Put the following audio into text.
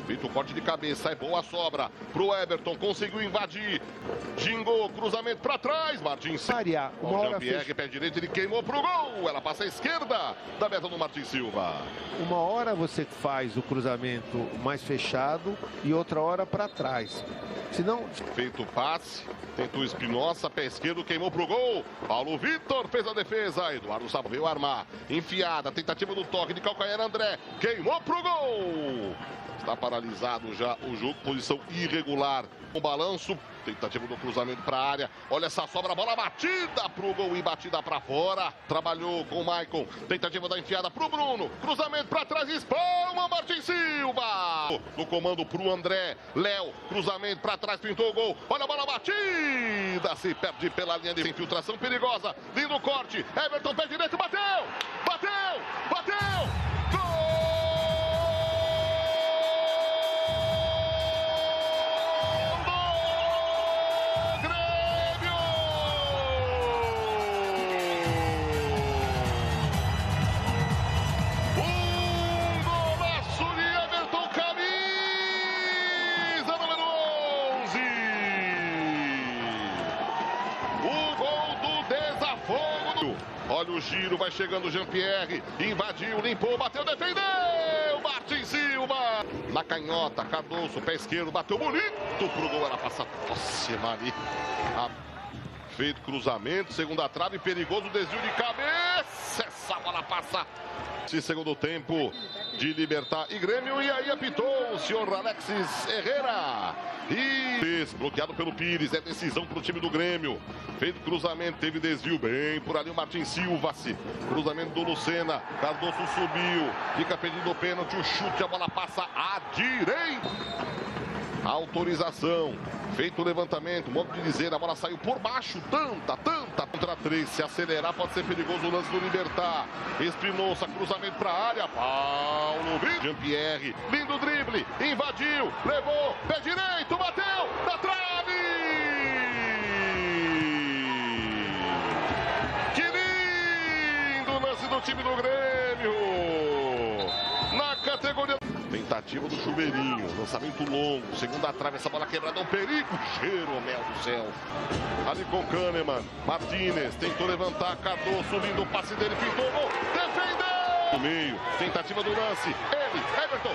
Feito o corte de cabeça, é boa a sobra pro Everton, conseguiu invadir. Gingou, cruzamento pra trás, Martins. Área, uma hora Jean-Pierre, pé direito, ele queimou pro gol. Ela passa à esquerda da meta do Martins Silva. Uma hora você faz o cruzamento mais fechado e outra hora para trás. Senão... Feito o passe, tentou Espinosa, pé esquerdo, queimou pro gol. Paulo Vitor fez a defesa. Eduardo Sabo veio armar. Enfiada, tentativa do toque de calcanhar, André. Queimou pro gol. Está paralisado já o jogo, posição irregular. Um balanço, tentativa do cruzamento para a área. Olha essa sobra, bola batida pro gol e batida para fora. Trabalhou com o Maicon, tentativa da enfiada pro Bruno. Cruzamento para trás, espalma Martins Silva. No comando pro André. Léo, cruzamento para trás, pintou o gol. Olha a bola batida, se perde pela linha de infiltração perigosa. Lindo corte, Everton, pé direito, bateu! Bateu! Bateu! Olha o giro, vai chegando o Jean-Pierre, invadiu, limpou, bateu, defendeu, Martins Silva. Na canhota, Cardoso, pé esquerdo, bateu bonito pro gol, ela passa próxima ali. Feito cruzamento, segunda trave, perigoso, desvio de cabeça, essa bola passa. Segundo tempo de Libertad e Grêmio, e aí apitou o senhor Alexis Herrera. E bloqueado pelo Pires, é decisão para o time do Grêmio. Feito cruzamento, teve desvio bem por ali o Martins Silva. Cruzamento do Lucena, Cardoso subiu, fica pedindo o pênalti, o chute, a bola passa à direita. Autorização, feito o levantamento, modo de dizer, a bola saiu por baixo, tanta, contra 3, se acelerar pode ser perigoso o lance do Libertad. Espinosa, cruzamento para a área, Paulo Vitor, Jean-Pierre, lindo drible, invadiu, levou, pé direito, bateu, na trave! Que lindo lance do time do Grêmio, na categoria... Tentativa do Chuveirinho, lançamento longo, segunda trave, essa bola quebrada, um perigo, Jeromel do céu. Ali com Kahneman, Martínez, tentou levantar, Cardoso, lindo passe dele, pintou, gol, defendeu! No meio, tentativa do lance, ele, Everton,